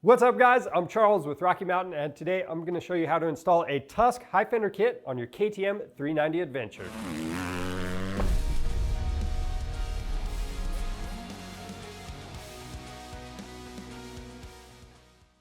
What's up guys, I'm Charles with Rocky Mountain, and today I'm going to show you how to install a Tusk High Fender Kit on your KTM 390 Adventure.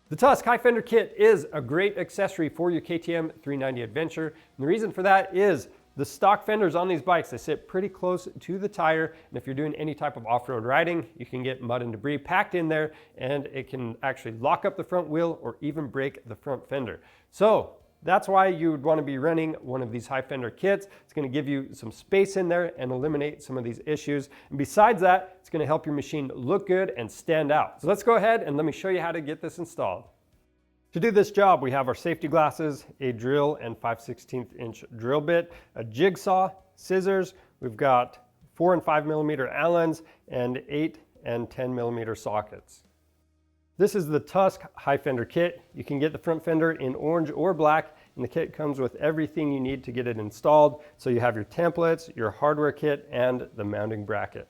The Tusk High Fender Kit is a great accessory for your KTM 390 Adventure, and the reason for that is the stock fenders on these bikes, they sit pretty close to the tire, and if you're doing any type of off-road riding, you can get mud and debris packed in there, and it can actually lock up the front wheel or even break the front fender. So that's why you would want to be running one of these high fender kits. It's going to give you some space in there and eliminate some of these issues. And besides that, it's going to help your machine look good and stand out. So let's go ahead and let me show you how to get this installed. To do this job, we have our safety glasses, a drill and 5/16 inch drill bit, a jigsaw, scissors. We've got 4 and 5 millimeter Allens and 8 and 10 millimeter sockets. This is the Tusk High Fender Kit. You can get the front fender in orange or black, and the kit comes with everything you need to get it installed. So you have your templates, your hardware kit, and the mounting bracket.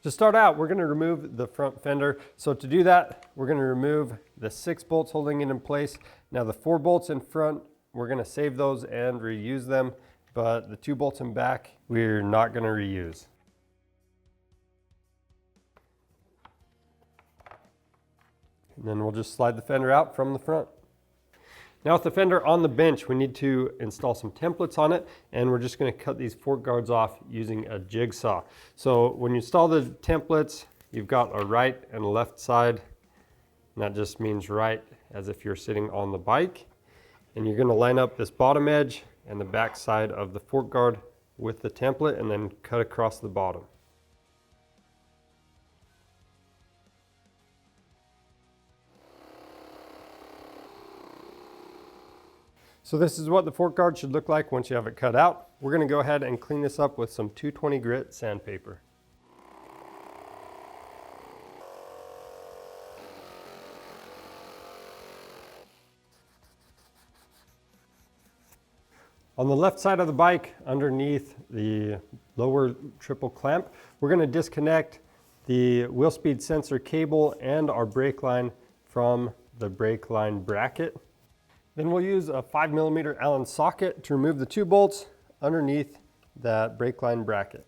To start out, we're going to remove the front fender. So to do that, we're going to remove the 6 bolts holding it in place. Now the 4 bolts in front, we're going to save those and reuse them, but the 2 bolts in back, we're not going to reuse. And then we'll just slide the fender out from the front. Now with the fender on the bench, we need to install some templates on it, and we're just going to cut these fork guards off using a jigsaw. So when you install the templates, you've got a right and a left side, and that just means right as if you're sitting on the bike. And you're going to line up this bottom edge and the back side of the fork guard with the template and then cut across the bottom. So this is what the fork guard should look like once you have it cut out. We're going to go ahead and clean this up with some 220 grit sandpaper. On the left side of the bike, underneath the lower triple clamp, we're going to disconnect the wheel speed sensor cable and our brake line from the brake line bracket. Then we'll use a 5 millimeter Allen socket to remove the 2 bolts underneath that brake line bracket.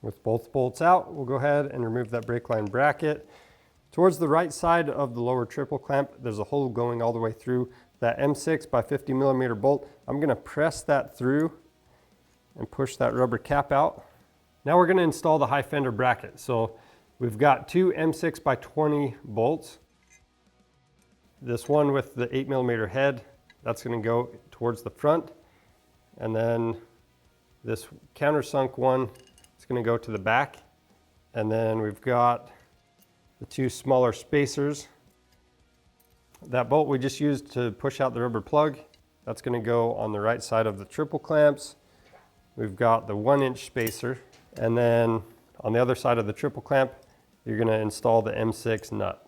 With both bolts out, we'll go ahead and remove that brake line bracket. Towards the right side of the lower triple clamp, there's a hole going all the way through that M6 by 50 millimeter bolt. I'm going to press that through and push that rubber cap out. Now we're going to install the high fender bracket. So we've got 2 M6 by 20 bolts. This one with the 8 millimeter head, that's going to go towards the front. And then this countersunk one, it's going to go to the back. And then we've got the 2 smaller spacers. That bolt we just used to push out the rubber plug, that's going to go on the right side of the triple clamps. We've got the 1-inch spacer. And then on the other side of the triple clamp, you're going to install the M6 nut.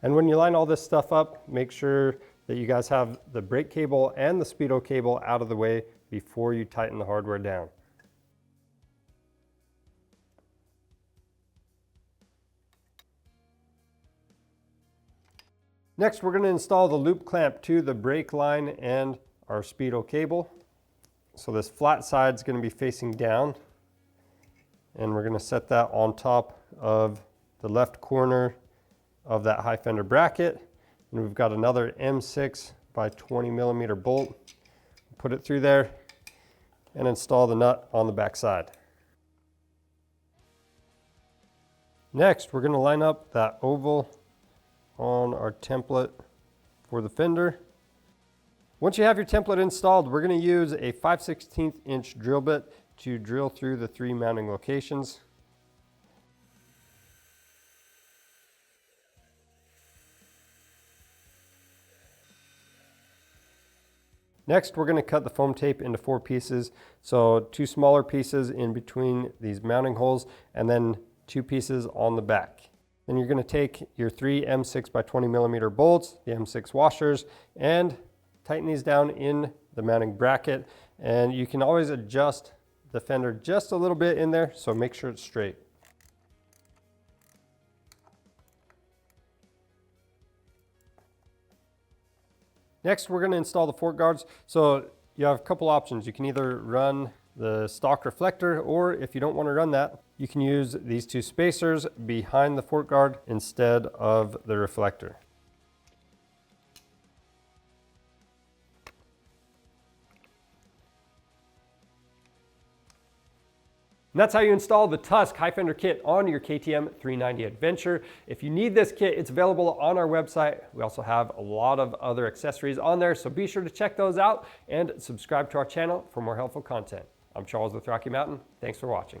And when you line all this stuff up, make sure that you guys have the brake cable and the speedo cable out of the way before you tighten the hardware down. Next, we're going to install the loop clamp to the brake line and our speedo cable. So this flat side is going to be facing down, and we're going to set that on top of the left corner of that high fender bracket. And we've got another M6 by 20 millimeter bolt. Put it through there and install the nut on the back side. Next, we're going to line up that oval on our template for the fender. Once you have your template installed, we're going to use a 5/16 inch drill bit to drill through the 3 mounting locations. Next, we're going to cut the foam tape into 4 pieces. So 2 smaller pieces in between these mounting holes, and then 2 pieces on the back. Then you're going to take your 3 M6 by 20 millimeter bolts, the M6 washers, and tighten these down in the mounting bracket. And you can always adjust the fender just a little bit in there, so make sure it's straight. Next, we're going to install the fork guards. So you have a couple options. You can either run the stock reflector, or if you don't want to run that, you can use these two spacers behind the fork guard instead of the reflector. And that's how you install the Tusk High Fender Kit on your KTM 390 Adventure. If you need this kit, it's available on our website. We also have a lot of other accessories on there, so be sure to check those out and subscribe to our channel for more helpful content. I'm Charles with Rocky Mountain. Thanks for watching.